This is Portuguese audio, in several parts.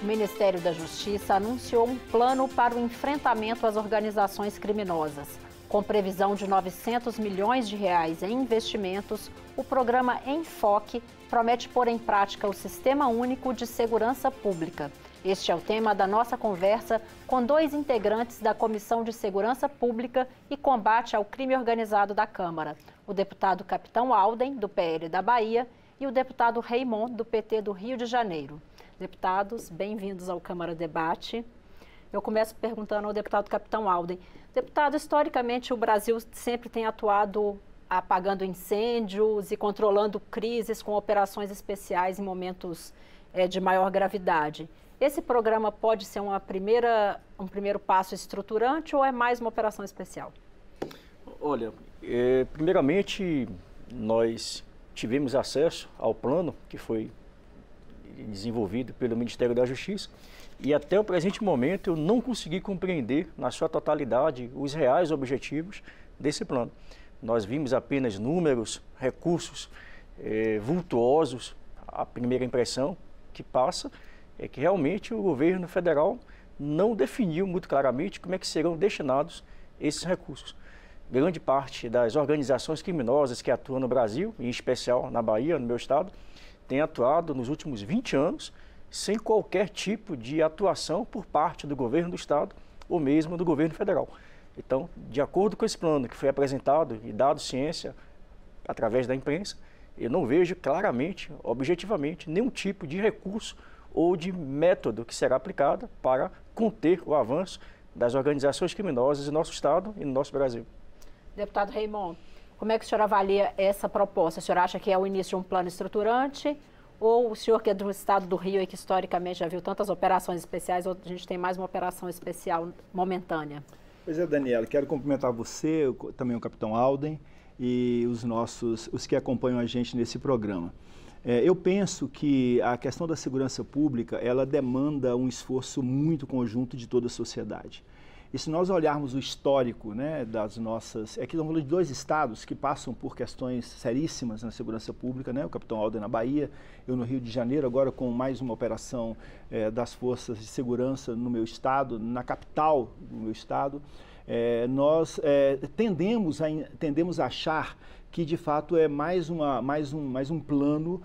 O Ministério da Justiça anunciou um plano para o enfrentamento às organizações criminosas. Com previsão de 900 milhões de reais em investimentos, o programa Enfoque promete pôr em prática o Sistema Único de Segurança Pública. Este é o tema da nossa conversa com dois integrantes da Comissão de Segurança Pública e Combate ao Crime Organizado da Câmara, o deputado Capitão Alden, do PL da Bahia, e o deputado Raymond, do PT do Rio de Janeiro. Deputados, bem-vindos ao Câmara Debate. Eu começo perguntando ao deputado Capitão Alden. Deputado, historicamente o Brasil sempre tem atuado apagando incêndios e controlando crises com operações especiais em momentos de maior gravidade. Esse programa pode ser um primeiro passo estruturante ou é mais uma operação especial? Olha, primeiramente nós tivemos acesso ao plano que foi desenvolvido pelo Ministério da Justiça e até o presente momento eu não consegui compreender na sua totalidade os reais objetivos desse plano. Nós vimos apenas números, recursos vultuosos. A primeira impressão que passa é que realmente o governo federal não definiu muito claramente como é que serão destinados esses recursos. Grande parte das organizações criminosas que atuam no Brasil, em especial na Bahia, no meu estado, tem atuado nos últimos 20 anos sem qualquer tipo de atuação por parte do governo do estado ou mesmo do governo federal. Então, de acordo com esse plano que foi apresentado e dado ciência através da imprensa, eu não vejo claramente, objetivamente, nenhum tipo de recurso ou de método que será aplicado para conter o avanço das organizações criminosas no nosso estado e no nosso Brasil. Deputado Raymond, como é que o senhor avalia essa proposta? O senhor acha que é o início de um plano estruturante ou o senhor que é do estado do Rio e que historicamente já viu tantas operações especiais, ou a gente tem mais uma operação especial momentânea? Pois é, Daniela, quero cumprimentar você, também o Capitão Alden e os que acompanham a gente nesse programa. Eu penso que a questão da segurança pública, ela demanda um esforço muito conjunto de toda a sociedade. E se nós olharmos o histórico, né, das nossas... Aqui estamos falando de dois estados que passam por questões seríssimas na segurança pública, né, o Capitão Alden na Bahia, eu no Rio de Janeiro, agora com mais uma operação das forças de segurança no meu estado, na capital do meu estado. Nós tendemos a achar que de fato é mais um plano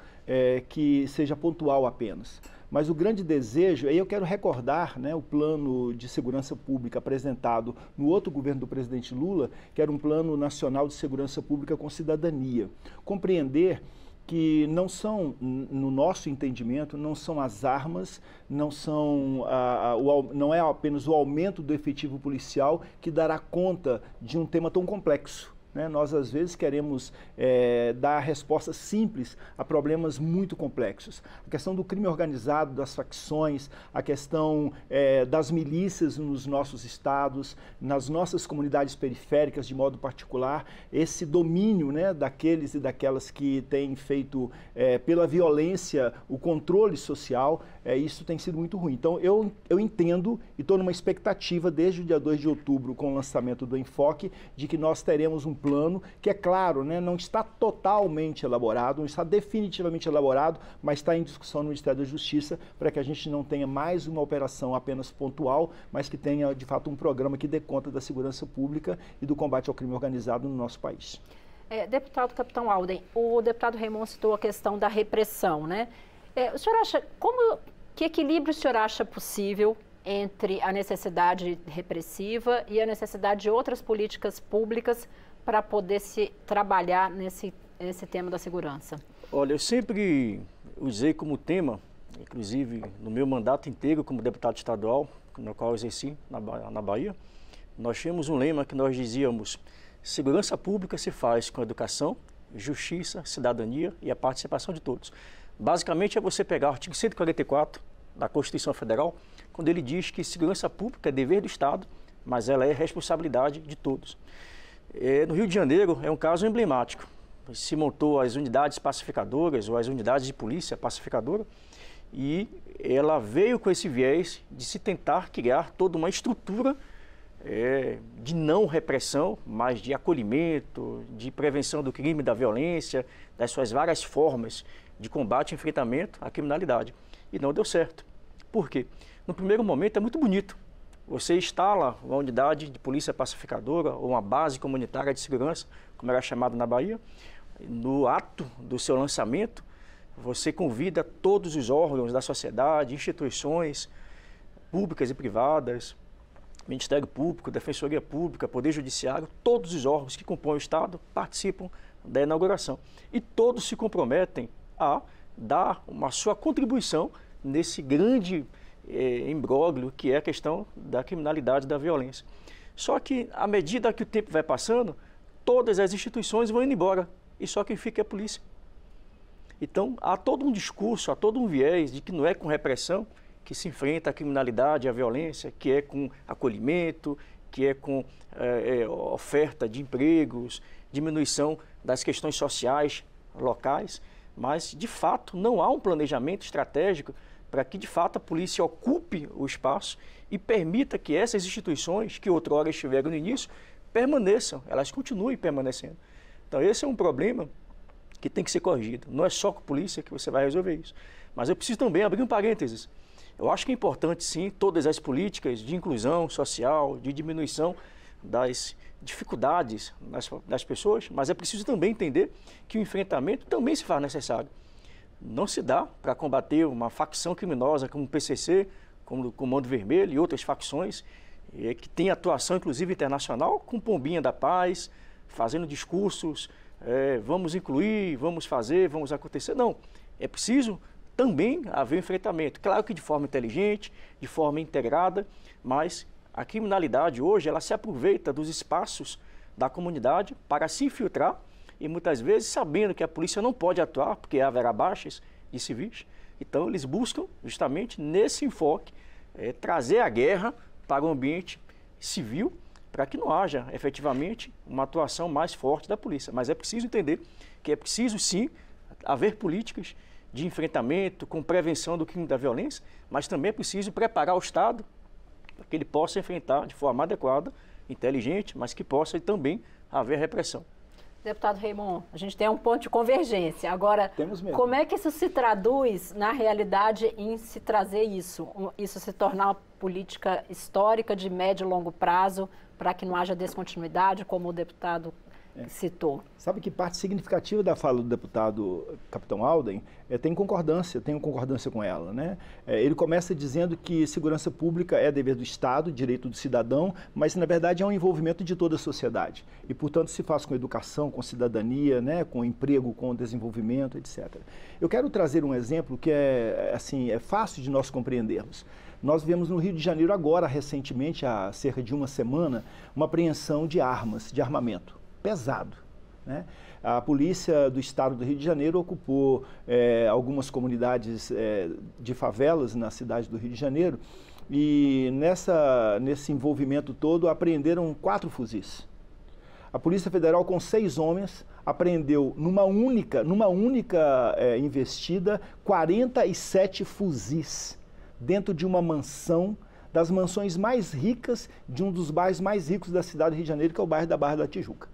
que seja pontual apenas. Mas o grande desejo, aí eu quero recordar, né, o plano de segurança pública apresentado no outro governo do presidente Lula, que era um plano nacional de segurança pública com cidadania. Compreender que não são, no nosso entendimento, não são as armas, não é apenas o aumento do efetivo policial que dará conta de um tema tão complexo. Nós, às vezes, queremos dar respostas simples a problemas muito complexos. A questão do crime organizado, das facções, a questão das milícias nos nossos estados, nas nossas comunidades periféricas, de modo particular, esse domínio, né, daqueles e daquelas que têm feito pela violência o controle social, isso tem sido muito ruim. Então, eu entendo e estou numa expectativa desde o dia 2 de outubro, com o lançamento do Enfoque, de que nós teremos um plano que, é claro, né, não está totalmente elaborado, não está definitivamente elaborado, mas está em discussão no Ministério da Justiça para que a gente não tenha mais uma operação apenas pontual, mas que tenha, de fato, um programa que dê conta da segurança pública e do combate ao crime organizado no nosso país. Deputado Capitão Alden, o deputado Raymond citou a questão da repressão, né? O senhor acha, que equilíbrio o senhor acha possível entre a necessidade repressiva e a necessidade de outras políticas públicas para poder se trabalhar nesse tema da segurança? Olha, eu sempre usei como tema, inclusive no meu mandato inteiro como deputado estadual, no qual eu exerci na Bahia, nós tínhamos um lema que nós dizíamos: segurança pública se faz com educação, justiça, cidadania e a participação de todos. Basicamente é você pegar o artigo 144 da Constituição Federal, quando ele diz que segurança pública é dever do Estado, mas ela é responsabilidade de todos. No Rio de Janeiro é um caso emblemático. Se montou as unidades pacificadoras ou as unidades de polícia pacificadora e ela veio com esse viés de se tentar criar toda uma estrutura de não repressão, mas de acolhimento, de prevenção do crime, da violência, das suas várias formas de combate e enfrentamento à criminalidade. E não deu certo. Por quê? No primeiro momento é muito bonito. Você instala uma unidade de polícia pacificadora ou uma base comunitária de segurança, como era chamado na Bahia. No ato do seu lançamento, você convida todos os órgãos da sociedade, instituições públicas e privadas, Ministério Público, Defensoria Pública, Poder Judiciário, todos os órgãos que compõem o Estado participam da inauguração. E todos se comprometem a dar uma sua contribuição nesse grande imbróglio que é a questão da criminalidade e da violência. Só que, à medida que o tempo vai passando, todas as instituições vão indo embora e só quem fica é a polícia. Então, há todo um discurso, há todo um viés de que não é com repressão que se enfrenta a criminalidade e a violência, que é com acolhimento, que é com oferta de empregos, diminuição das questões sociais locais, mas, de fato, não há um planejamento estratégico para que, de fato, a polícia ocupe o espaço e permita que essas instituições, que outrora estiveram no início, permaneçam, elas continuem permanecendo. Então, esse é um problema que tem que ser corrigido. Não é só com a polícia que você vai resolver isso. Mas eu preciso também abrir um parênteses. Eu acho que é importante, sim, todas as políticas de inclusão social, de diminuição das dificuldades das pessoas, mas é preciso também entender que o enfrentamento também se faz necessário. Não se dá para combater uma facção criminosa como o PCC, como o Comando Vermelho e outras facções, que tem atuação, inclusive, internacional, com pombinha da paz, fazendo discursos, vamos incluir, vamos fazer, vamos acontecer. Não, é preciso também haver enfrentamento. Claro que de forma inteligente, de forma integrada, mas a criminalidade hoje, ela se aproveita dos espaços da comunidade para se infiltrar e muitas vezes sabendo que a polícia não pode atuar porque haverá baixas de civis. Então eles buscam justamente nesse enfoque trazer a guerra para o ambiente civil para que não haja efetivamente uma atuação mais forte da polícia. Mas é preciso entender que é preciso sim haver políticas de enfrentamento, com prevenção do crime da violência, mas também é preciso preparar o Estado para que ele possa enfrentar de forma adequada, inteligente, mas que possa também haver repressão. Deputado Raymond, a gente tem um ponto de convergência. Agora, como é que isso se traduz na realidade em se trazer isso se tornar uma política histórica de médio e longo prazo para que não haja descontinuidade, como o deputado citou? Sabe que parte significativa da fala do deputado Capitão Alden tenho concordância com ela, né? Ele começa dizendo que segurança pública é dever do Estado, direito do cidadão, mas na verdade é um envolvimento de toda a sociedade e, portanto, se faz com educação, com cidadania, né? Com emprego, com desenvolvimento, etc. Eu quero trazer um exemplo que é fácil de nós compreendermos. Nós vemos no Rio de Janeiro agora, recentemente, há cerca de uma semana, uma apreensão de armas, de armamento pesado, né? A polícia do estado do Rio de Janeiro ocupou algumas comunidades de favelas na cidade do Rio de Janeiro e nesse envolvimento todo apreenderam 4 fuzis. A Polícia Federal, com 6 homens, apreendeu numa única investida 47 fuzis dentro de uma mansão, das mansões mais ricas de um dos bairros mais ricos da cidade do Rio de Janeiro, que é o bairro da Barra da Tijuca.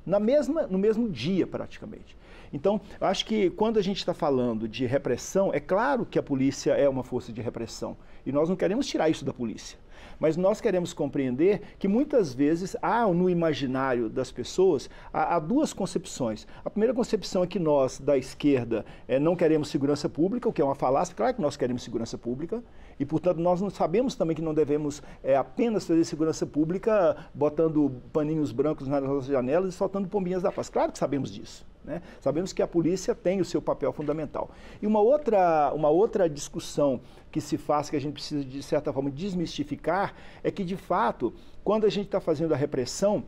No mesmo dia, praticamente. Então, eu acho que quando a gente está falando de repressão, é claro que a polícia é uma força de repressão. E nós não queremos tirar isso da polícia. Mas nós queremos compreender que muitas vezes há no imaginário das pessoas há 2 concepções. A primeira concepção é que nós, da esquerda, não queremos segurança pública, o que é uma falácia. Claro que nós queremos segurança pública e, portanto, nós não sabemos também que não devemos apenas fazer segurança pública botando paninhos brancos nas nossas janelas e soltando pombinhas da paz. Claro que sabemos disso, né? Sabemos que a polícia tem o seu papel fundamental. E uma outra discussão que se faz, que a gente precisa, de certa forma, desmistificar, é que, de fato, quando a gente está fazendo a repressão,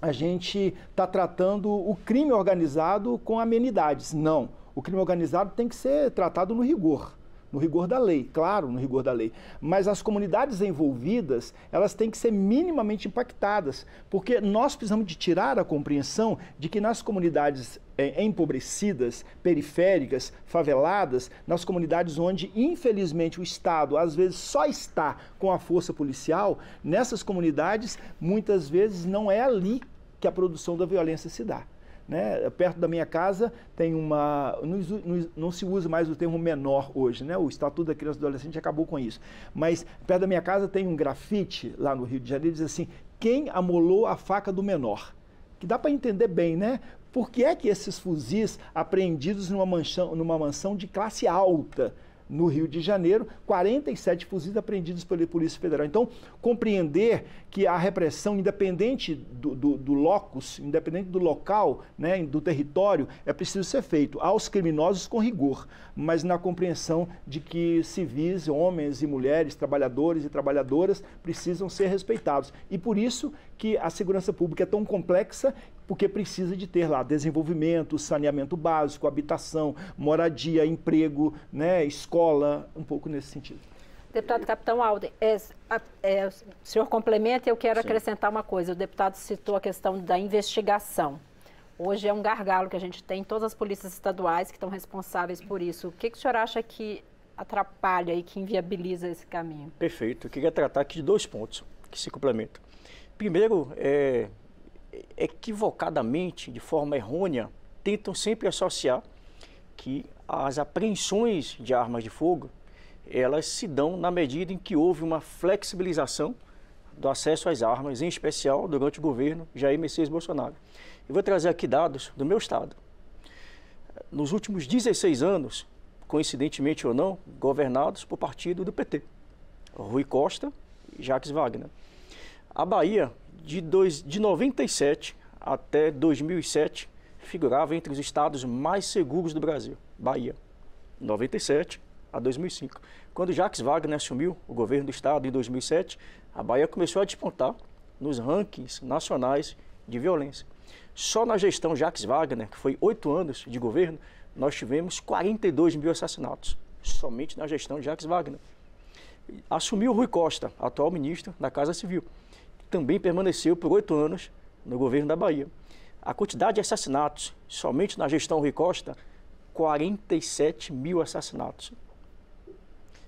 a gente está tratando o crime organizado com amenidades. Não, o crime organizado tem que ser tratado no rigor da lei, claro, no rigor da lei. Mas as comunidades envolvidas, elas têm que ser minimamente impactadas, porque nós precisamos de tirar a compreensão de que nas comunidades empobrecidas, periféricas, faveladas, nas comunidades onde, infelizmente, o Estado, às vezes, só está com a força policial, nessas comunidades, muitas vezes, não é ali que a produção da violência se dá. né? Perto da minha casa tem uma... Não se usa mais o termo menor hoje, né? O Estatuto da Criança e do Adolescente acabou com isso. Mas perto da minha casa tem um grafite lá no Rio de Janeiro, diz assim, quem amolou a faca do menor? Que dá para entender bem, né? Por que é que esses fuzis apreendidos numa mansão de classe alta no Rio de Janeiro, 47 fuzis apreendidos pela Polícia Federal. Então, compreender que a repressão, independente do locus, independente do local, né, do território, é preciso ser feito aos criminosos com rigor, mas na compreensão de que civis, homens e mulheres, trabalhadores e trabalhadoras precisam ser respeitados. E por isso que a segurança pública é tão complexa, porque precisa de ter lá desenvolvimento, saneamento básico, habitação, moradia, emprego, né, escola, um pouco nesse sentido. Deputado Capitão Alden, o senhor complementa e eu quero acrescentar uma coisa. O deputado citou a questão da investigação. Hoje é um gargalo que a gente tem em todas as polícias estaduais que estão responsáveis por isso. O que o senhor acha que atrapalha e que inviabiliza esse caminho? Perfeito. Eu queria tratar aqui de 2 pontos que se complementam. Primeiro, equivocadamente, de forma errônea, tentam sempre associar que as apreensões de armas de fogo, elas se dão na medida em que houve uma flexibilização do acesso às armas, em especial durante o governo Jair Messias Bolsonaro. Eu vou trazer aqui dados do meu estado. Nos últimos 16 anos, coincidentemente ou não, governados por partido do PT, Rui Costa e Jacques Wagner. A Bahia, de 97 até 2007, figurava entre os estados mais seguros do Brasil. Bahia, 97 a 2005. Quando Jacques Wagner assumiu o governo do estado em 2007, a Bahia começou a despontar nos rankings nacionais de violência. Só na gestão Jacques Wagner, que foi 8 anos de governo, nós tivemos 42 mil assassinatos, somente na gestão de Jacques Wagner. Assumiu Rui Costa, atual ministro da Casa Civil. Também permaneceu por 8 anos no governo da Bahia. A quantidade de assassinatos, somente na gestão Rui Costa, 47 mil assassinatos.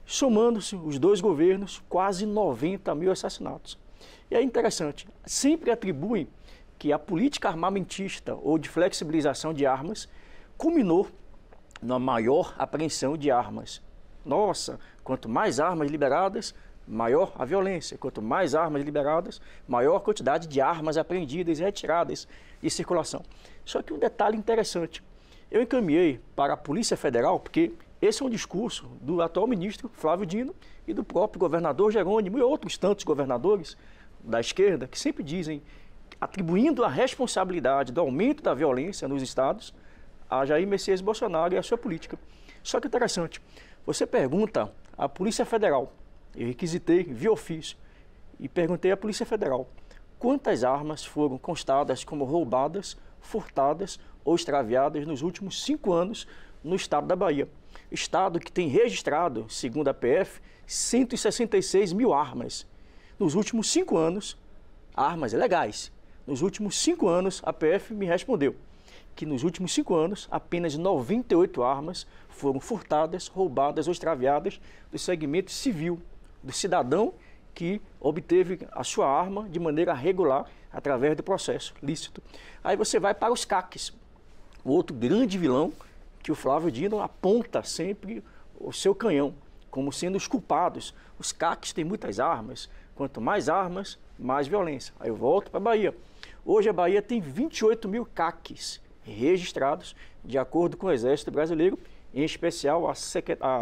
Somando-se os 2 governos, quase 90 mil assassinatos. E é interessante, sempre atribuem que a política armamentista ou de flexibilização de armas culminou na maior apreensão de armas. Nossa, quanto mais armas liberadas, maior a violência. Quanto mais armas liberadas, maior a quantidade de armas apreendidas e retiradas de circulação. Só que um detalhe interessante, eu encaminhei para a Polícia Federal, porque esse é um discurso do atual ministro Flávio Dino e do próprio governador Jerônimo e outros tantos governadores da esquerda que sempre dizem, atribuindo a responsabilidade do aumento da violência nos estados a Jair Messias Bolsonaro e a sua política. Só que interessante, você pergunta à Polícia Federal, eu requisitei via ofício e perguntei à Polícia Federal quantas armas foram constadas como roubadas, furtadas ou extraviadas nos últimos 5 anos no estado da Bahia. Estado que tem registrado, segundo a PF, 166 mil armas. Nos últimos 5 anos, armas legais. Nos últimos 5 anos, a PF me respondeu que nos últimos 5 anos, apenas 98 armas foram furtadas, roubadas ou extraviadas do segmento civil, do cidadão que obteve a sua arma de maneira regular, através do processo lícito. Aí você vai para os CACs, o outro grande vilão que o Flávio Dino aponta sempre o seu canhão, como sendo os culpados. Os CACs têm muitas armas, quanto mais armas, mais violência. Aí eu volto para a Bahia. Hoje a Bahia tem 28 mil CACs registrados, de acordo com o Exército Brasileiro, em especial a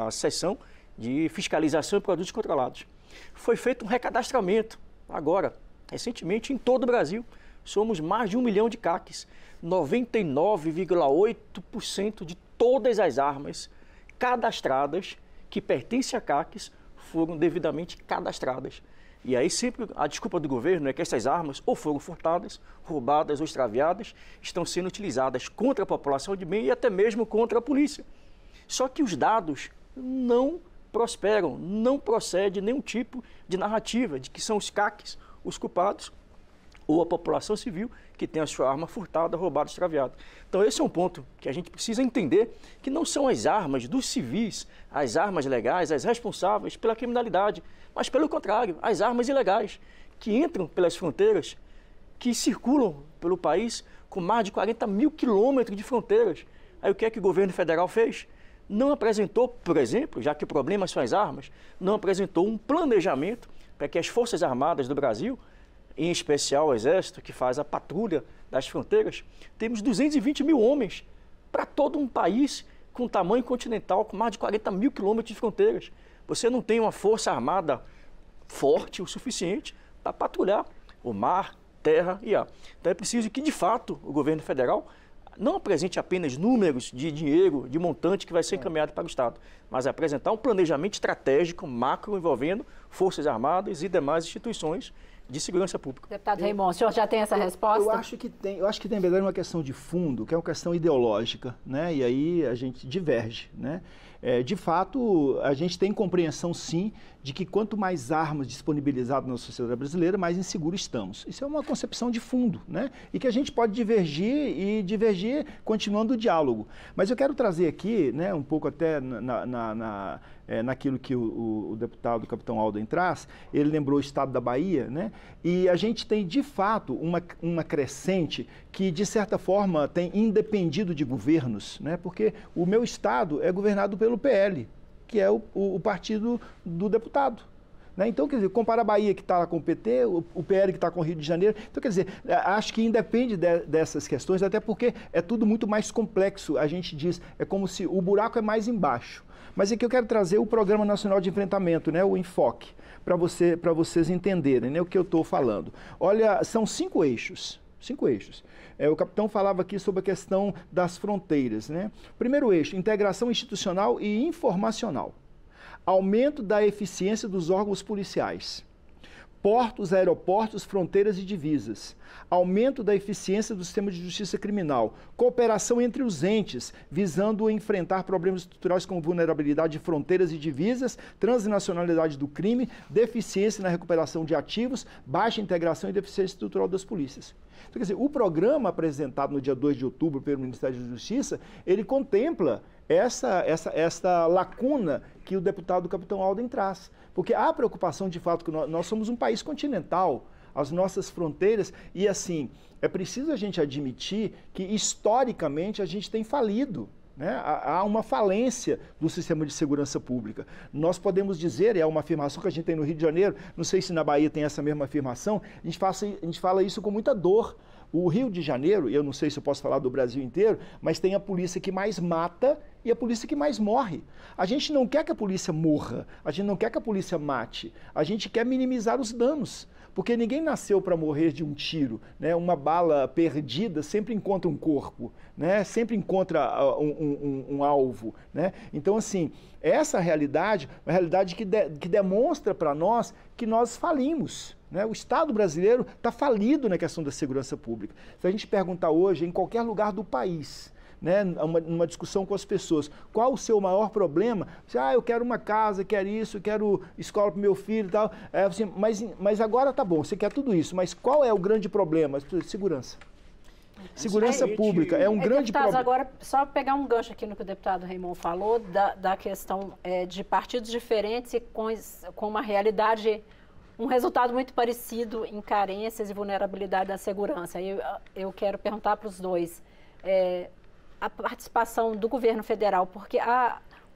seção de fiscalização de produtos controlados. Foi feito um recadastramento agora, recentemente, em todo o Brasil. Somos mais de 1 milhão de CACs. 99,8% de todas as armas cadastradas que pertencem a CACs foram devidamente cadastradas. E aí sempre a desculpa do governo é que essas armas ou foram furtadas, roubadas ou extraviadas, estão sendo utilizadas contra a população de bem e até mesmo contra a polícia. Só que os dados não prosperam, não procede nenhum tipo de narrativa de que são os CACs os culpados ou a população civil que tem a sua arma furtada, roubada, extraviada. Então esse é um ponto que a gente precisa entender, que não são as armas dos civis, as armas legais, as responsáveis pela criminalidade, mas pelo contrário, as armas ilegais, que entram pelas fronteiras, que circulam pelo país com mais de 40 mil quilômetros de fronteiras. Aí o que é que o governo federal fez? Não apresentou, por exemplo, já que o problema são as armas, não apresentou um planejamento para que as Forças Armadas do Brasil, em especial o Exército, que faz a patrulha das fronteiras, temos 220 mil homens para todo um país com tamanho continental, com mais de 40 mil quilômetros de fronteiras. Você não tem uma força armada forte o suficiente para patrulhar o mar, terra e ar. Então é preciso que, de fato, o governo federal não apresente apenas números de dinheiro, de montante que vai ser encaminhado para o Estado, mas apresentar um planejamento estratégico macro envolvendo Forças Armadas e demais instituições de segurança pública. Deputado Raymond, o senhor já tem essa resposta? Eu acho que tem, na verdade, uma questão de fundo, que é uma questão ideológica, né? E aí a gente diverge, né? De fato, a gente tem compreensão, sim, de que quanto mais armas disponibilizadas na sociedade brasileira, mais inseguro estamos. Isso é uma concepção de fundo, né? E que a gente pode divergir continuando o diálogo. Mas eu quero trazer aqui, né, um pouco até naquilo que o deputado, o capitão Alden, traz. Ele lembrou o estado da Bahia, né? E a gente tem, de fato, uma crescente que, de certa forma, tem independido de governos, né? Porque o meu estado é governado pelo PL, que é o partido do deputado. Né? Então, quer dizer, compara a Bahia que está lá com o PT, o PL que está com o Rio de Janeiro. Então, quer dizer, acho que independe dessas questões, até porque é tudo muito mais complexo. A gente diz, é como se o buraco é mais embaixo. Mas aqui eu quero trazer o Programa Nacional de Enfrentamento, né, o Enfoque, para vocês entenderem, né, o que eu estou falando. Olha, são 5 eixos. 5 eixos. O capitão falava aqui sobre a questão das fronteiras, né? Primeiro eixo, integração institucional e informacional. Aumento da eficiência dos órgãos policiais. Portos, aeroportos, fronteiras e divisas. Aumento da eficiência do sistema de justiça criminal. Cooperação entre os entes, visando enfrentar problemas estruturais como vulnerabilidade de fronteiras e divisas, transnacionalidade do crime, deficiência na recuperação de ativos, baixa integração e deficiência estrutural das polícias. Então, quer dizer, o programa apresentado no dia 2 de outubro pelo Ministério da Justiça, ele contempla essa lacuna que o deputado capitão Alden traz. Porque há preocupação, de fato, que nós somos um país continental, as nossas fronteiras, e assim, é preciso a gente admitir que, historicamente, a gente tem falido. Né? Há uma falência do sistema de segurança pública. Nós podemos dizer, é uma afirmação que a gente tem no Rio de Janeiro, não sei se na Bahia tem essa mesma afirmação, a gente fala isso com muita dor. O Rio de Janeiro, eu não sei se eu posso falar do Brasil inteiro, mas tem a polícia que mais mata e a polícia que mais morre. A gente não quer que a polícia morra, a gente não quer que a polícia mate, a gente quer minimizar os danos. Porque ninguém nasceu para morrer de um tiro, né? Uma bala perdida sempre encontra um corpo, né? Sempre encontra um alvo, né? Então, assim, essa realidade, uma realidade que demonstra para nós que nós falimos. Né? O Estado brasileiro está falido na questão da segurança pública. Se a gente perguntar hoje, em qualquer lugar do país, né, numa discussão com as pessoas, qual o seu maior problema? Você, eu quero uma casa, quero isso, quero escola para o meu filho e tal. Assim, mas agora tá bom, você quer tudo isso, mas qual é o grande problema? Segurança. Segurança pública é um grande problema. Agora, só pegar um gancho aqui no que o deputado Raymond falou, da questão de partidos diferentes e com uma realidade, um resultado muito parecido em carências e vulnerabilidade da segurança. Eu quero perguntar para os dois, a participação do governo federal, porque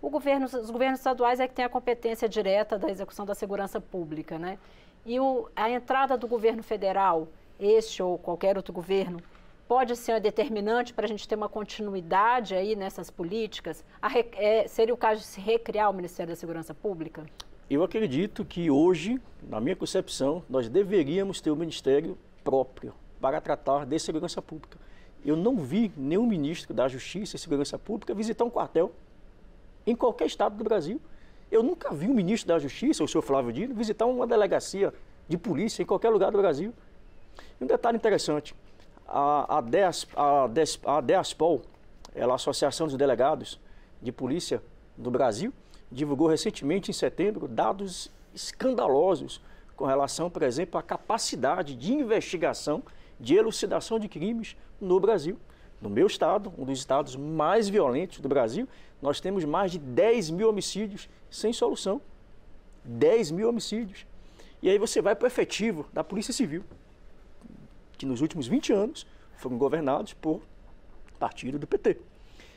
os governos estaduais é que tem a competência direta da execução da segurança pública, né? E a entrada do governo federal, este ou qualquer outro governo, pode ser determinante para a gente ter uma continuidade aí nessas políticas? Seria o caso de se recriar o Ministério da Segurança Pública? Eu acredito que hoje, na minha concepção, nós deveríamos ter um ministério próprio para tratar de segurança pública. Eu não vi nenhum ministro da Justiça e Segurança Pública visitar um quartel em qualquer estado do Brasil. Eu nunca vi um ministro da Justiça, o senhor Flávio Dino, visitar uma delegacia de polícia em qualquer lugar do Brasil. E um detalhe interessante, a DEASPOL, a Associação dos Delegados de Polícia do Brasil, divulgou recentemente, em setembro, dados escandalosos com relação, por exemplo, à capacidade de investigação, de elucidação de crimes no Brasil. No meu estado, um dos estados mais violentos do Brasil, nós temos mais de 10 mil homicídios sem solução. 10 mil homicídios. E aí você vai para o efetivo da Polícia Civil. que nos últimos 20 anos foram governados por partido do PT.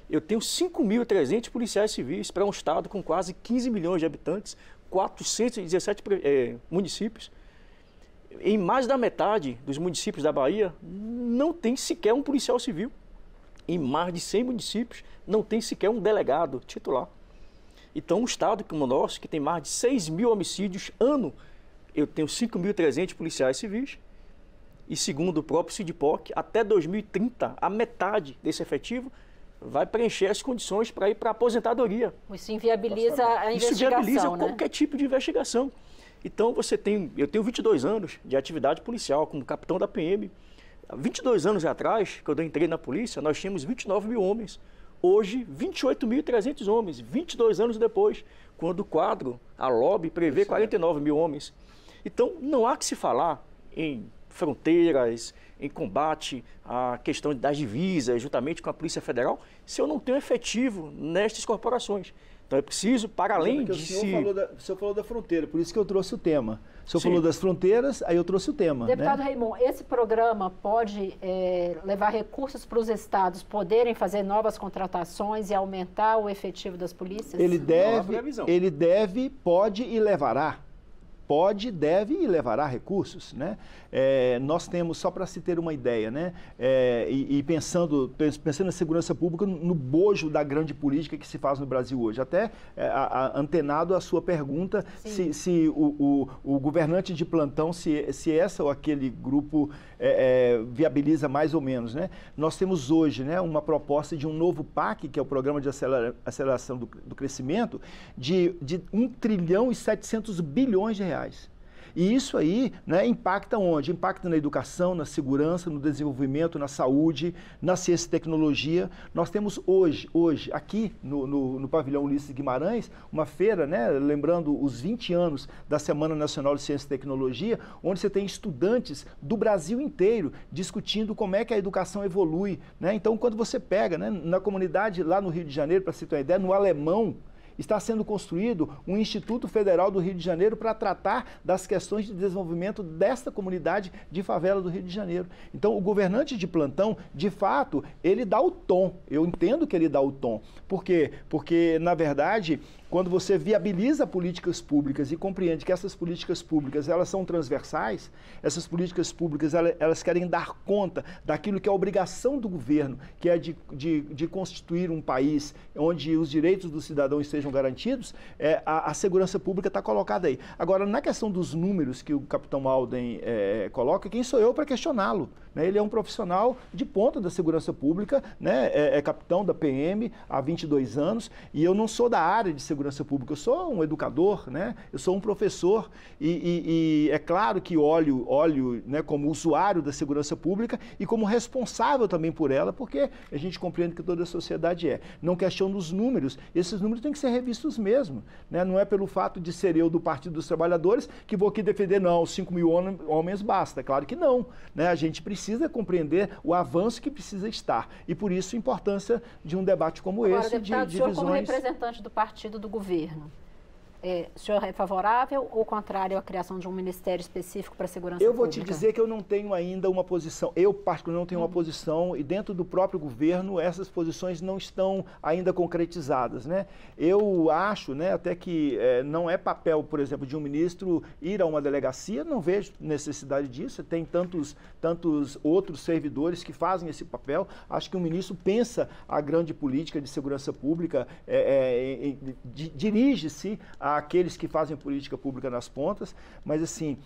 Eu tenho 5.300 policiais civis para um estado com quase 15 milhões de habitantes, 417 municípios. Em mais da metade dos municípios da Bahia, não tem sequer um policial civil. Em mais de 100 municípios, não tem sequer um delegado titular. Então, um estado como o nosso, que tem mais de 6.000 homicídios ano, eu tenho 5.300 policiais civis. E segundo o próprio CIDPOC, até 2030, a metade desse efetivo vai preencher as condições para ir para a aposentadoria. Isso inviabiliza a investigação, Isso viabiliza né? qualquer tipo de investigação. Então, eu tenho 22 anos de atividade policial como capitão da PM. 22 anos atrás, quando eu entrei na polícia, nós tínhamos 29 mil homens. Hoje, 28.300 homens, 22 anos depois, quando o quadro, a LOB, prevê 49 mil homens. Então, não há que se falar em fronteiras, em combate à questão das divisas, juntamente com a Polícia Federal, se eu não tenho efetivo nestas corporações. Então é preciso, para além de se... O senhor falou da fronteira, por isso que eu trouxe o tema. O senhor falou das fronteiras, aí eu trouxe o tema. Deputado, né? Raimundo, esse programa pode levar recursos para os estados poderem fazer novas contratações e aumentar o efetivo das polícias? Ele deve, pode e levará. Pode, deve e levará recursos, né? Nós temos, só para se ter uma ideia, né? Pensando na segurança pública, no bojo da grande política que se faz no Brasil hoje, até antenado à sua pergunta, se o governante de plantão, se essa ou aquele grupo viabiliza mais ou menos, né? Nós temos hoje, né, uma proposta de um novo PAC, que é o Programa de Aceleração do Crescimento, de 1 trilhão e 700 bilhões de reais. E isso aí, né, impacta onde? Impacta na educação, na segurança, no desenvolvimento, na saúde, na ciência e tecnologia. Nós temos hoje aqui no pavilhão Ulisses Guimarães, uma feira, né, lembrando os 20 anos da Semana Nacional de Ciência e Tecnologia, onde você tem estudantes do Brasil inteiro discutindo como é que a educação evolui, né? Então, quando você pega, né, na comunidade lá no Rio de Janeiro, para você ter uma ideia, no Alemão, está sendo construído um Instituto Federal do Rio de Janeiro para tratar das questões de desenvolvimento desta comunidade de favela do Rio de Janeiro. Então, o governante de plantão, de fato, ele dá o tom. Eu entendo que ele dá o tom. Por quê? Porque, na verdade, quando você viabiliza políticas públicas e compreende que essas políticas públicas, elas são transversais, essas políticas públicas, elas querem dar conta daquilo que é a obrigação do governo, que é de constituir um país onde os direitos do cidadão estejam garantidos, a segurança pública está colocada aí. Agora, na questão dos números que o capitão Alden coloca, quem sou eu para questioná-lo? Né? Ele é um profissional de ponta da segurança pública, né? É capitão da PM há 22 anos, e eu não sou da área de segurança pública, eu sou um educador, né? Eu sou um professor, e é claro que olho, né, como usuário da segurança pública e como responsável também por ela, porque a gente compreende que toda a sociedade não questiono os números, esses números têm que ser revistos mesmo, né? Não é pelo fato de ser eu do Partido dos Trabalhadores que vou aqui defender, não, 5 mil homens basta, claro que não, né? A gente precisa compreender o avanço que precisa estar, e por isso a importância de um debate como Agora, esse, deputado, de o senhor visões... como representante do partido do governo, o senhor é favorável ou contrário à criação de um ministério específico para a segurança pública? Eu vou te dizer que eu não tenho ainda uma posição, eu particularmente não tenho uma posição, e dentro do próprio governo essas posições não estão ainda concretizadas, né? Eu acho, né, até que não é papel, por exemplo, de um ministro ir a uma delegacia, não vejo necessidade disso, tem tantos outros servidores que fazem esse papel. Acho que o ministro pensa a grande política de segurança pública, dirige-se àqueles que fazem política pública nas pontas, mas assim,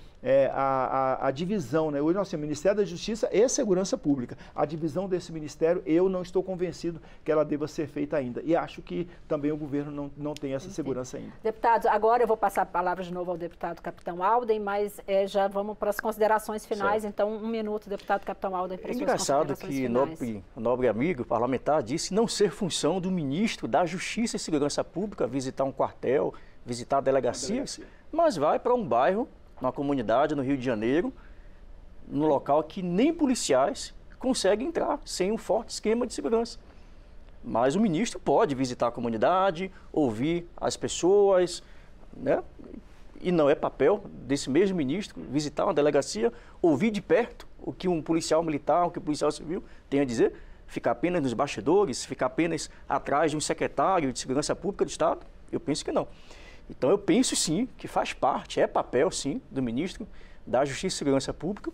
a divisão, né? Hoje nós temos Ministério da Justiça e Segurança Pública. A divisão desse ministério, eu não estou convencido que ela deva ser feita ainda. E acho que também o governo não tem essa segurança ainda. Deputados, agora eu vou passar a palavra de novo ao deputado capitão Alden, mas já vamos para as considerações finais. Certo. Então, 1 minuto, deputado capitão Alden, para as suas considerações finais. Que nobre amigo parlamentar disse não ser função do ministro da Justiça e Segurança Pública visitar um quartel, visitar delegacias, mas vai para um bairro, numa comunidade no Rio de Janeiro, no local que nem policiais conseguem entrar sem um forte esquema de segurança. Mas o ministro pode visitar a comunidade, ouvir as pessoas, né? E não é papel desse mesmo ministro visitar uma delegacia, ouvir de perto o que um policial militar, o que um policial civil tem a dizer? Ficar apenas nos bastidores, ficar apenas atrás de um secretário de Segurança Pública do Estado? Eu penso que não. Então eu penso sim que faz parte, é papel sim do ministro da Justiça e Segurança Pública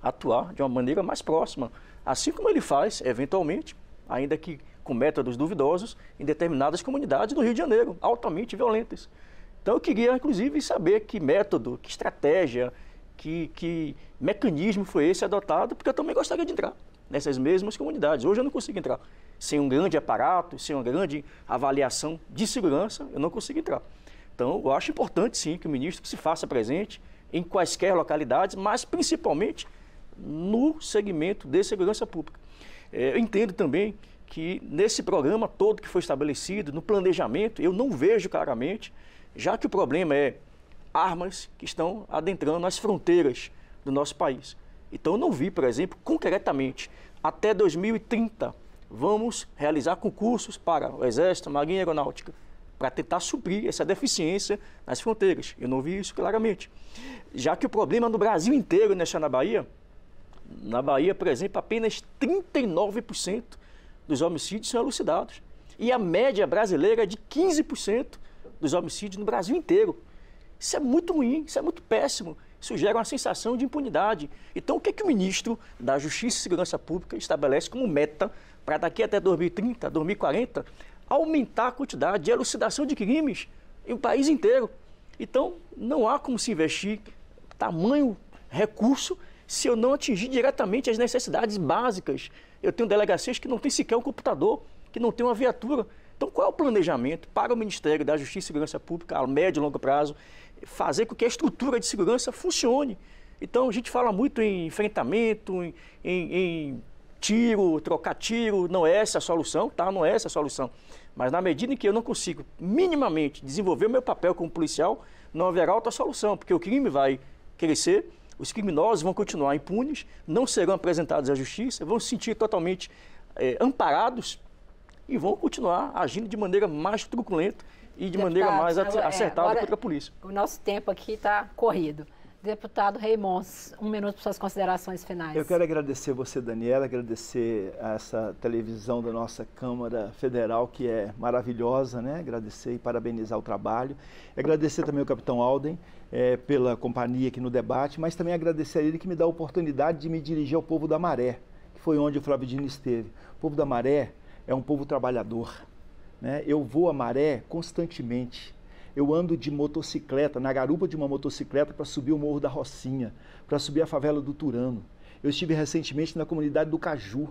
atuar de uma maneira mais próxima, assim como ele faz, eventualmente, ainda que com métodos duvidosos, em determinadas comunidades do Rio de Janeiro, altamente violentas. Então eu queria, inclusive, saber que método, que estratégia, que mecanismo foi esse adotado, porque eu também gostaria de entrar nessas mesmas comunidades. Hoje eu não consigo entrar. Sem um grande aparato, sem uma grande avaliação de segurança, eu não consigo entrar. Então, eu acho importante, sim, que o ministro se faça presente em quaisquer localidades, mas principalmente no segmento de segurança pública. Eu entendo também que nesse programa todo que foi estabelecido, no planejamento, eu não vejo claramente, já que o problema é armas que estão adentrando as fronteiras do nosso país. Então, eu não vi, por exemplo, concretamente, até 2030, vamos realizar concursos para o Exército, Marinha e Aeronáutica, para tentar suprir essa deficiência nas fronteiras. Eu não vi isso claramente. Já que o problema no Brasil inteiro, não é só na Bahia, por exemplo, apenas 39% dos homicídios são elucidados. E a média brasileira é de 15% dos homicídios no Brasil inteiro. Isso é muito ruim, isso é muito péssimo. Isso gera uma sensação de impunidade. Então, o que é que o ministro da Justiça e Segurança Pública estabelece como meta para daqui até 2030, 2040, aumentar a quantidade de elucidação de crimes no país inteiro? Então, não há como se investir tamanho recurso se eu não atingir diretamente as necessidades básicas. Eu tenho delegacias que não têm sequer um computador, que não têm uma viatura. Então, qual é o planejamento para o Ministério da Justiça e Segurança Pública, a médio e longo prazo, fazer com que a estrutura de segurança funcione? Então, a gente fala muito em enfrentamento, em tiro, trocar tiro, não é essa a solução, tá? Não é essa a solução. Mas na medida em que eu não consigo minimamente desenvolver o meu papel como policial, não haverá outra solução, porque o crime vai crescer, os criminosos vão continuar impunes, não serão apresentados à justiça, vão se sentir totalmente amparados e vão continuar agindo de maneira mais truculenta e de maneira mais acertada contra a polícia. O nosso tempo aqui está corrido. Deputado Raymond, 1 minuto para suas considerações finais. Eu quero agradecer você, Daniela, agradecer a essa televisão da nossa Câmara Federal, que é maravilhosa, né? Agradecer e parabenizar o trabalho. Agradecer também ao capitão Alden pela companhia aqui no debate, mas também agradecer a ele que me dá a oportunidade de me dirigir ao povo da Maré, que foi onde o Flávio Dino esteve. O povo da Maré é um povo trabalhador, né? Eu vou a Maré constantemente. Eu ando de motocicleta, na garupa de uma motocicleta para subir o Morro da Rocinha, para subir a favela do Turano. Eu estive recentemente na comunidade do Caju.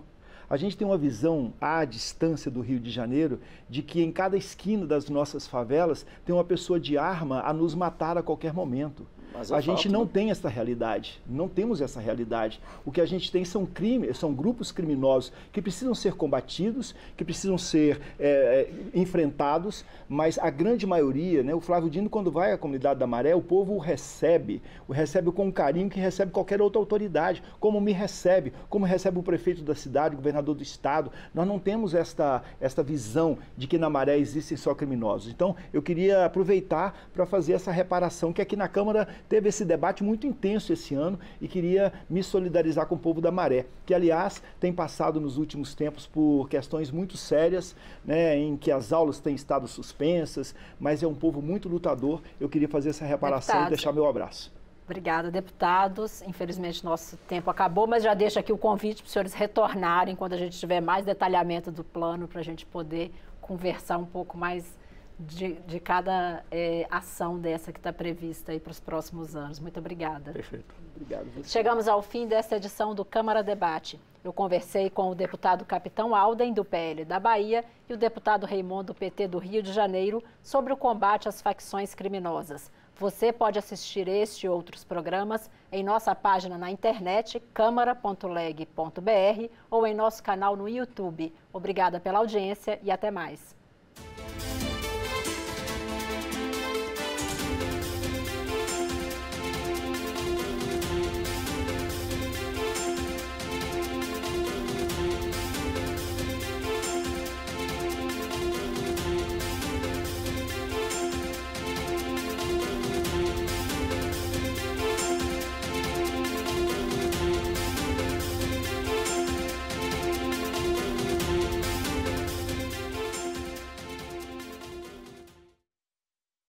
A gente tem uma visão à distância do Rio de Janeiro de que em cada esquina das nossas favelas tem uma pessoa de arma a nos matar a qualquer momento. A gente não tem essa realidade, não temos essa realidade. O que a gente tem são crimes, são grupos criminosos que precisam ser combatidos, que precisam ser enfrentados, mas a grande maioria, né, o Flávio Dino, quando vai à comunidade da Maré, o povo o recebe com um carinho que recebe qualquer outra autoridade, como me recebe, como recebe o prefeito da cidade, o governador do estado. Nós não temos esta visão de que na Maré existem só criminosos. Então, eu queria aproveitar para fazer essa reparação, que aqui na Câmara teve esse debate muito intenso esse ano e queria me solidarizar com o povo da Maré, que, aliás, tem passado nos últimos tempos por questões muito sérias, né, em que as aulas têm estado suspensas, mas é um povo muito lutador. Eu queria fazer essa reparação e deixar meu abraço. Obrigada, deputados. Infelizmente, nosso tempo acabou, mas já deixo aqui o convite para os senhores retornarem quando a gente tiver mais detalhamento do plano, para a gente poder conversar um pouco mais de cada ação dessa que está prevista aí para os próximos anos. Muito obrigada. Perfeito. Obrigado. Chegamos ao fim desta edição do Câmara Debate. Eu conversei com o deputado Capitão Alden, do PL da Bahia, e o deputado Raymond, do PT do Rio de Janeiro, sobre o combate às facções criminosas. Você pode assistir este e outros programas em nossa página na internet, câmara.leg.br, ou em nosso canal no YouTube. Obrigada pela audiência e até mais.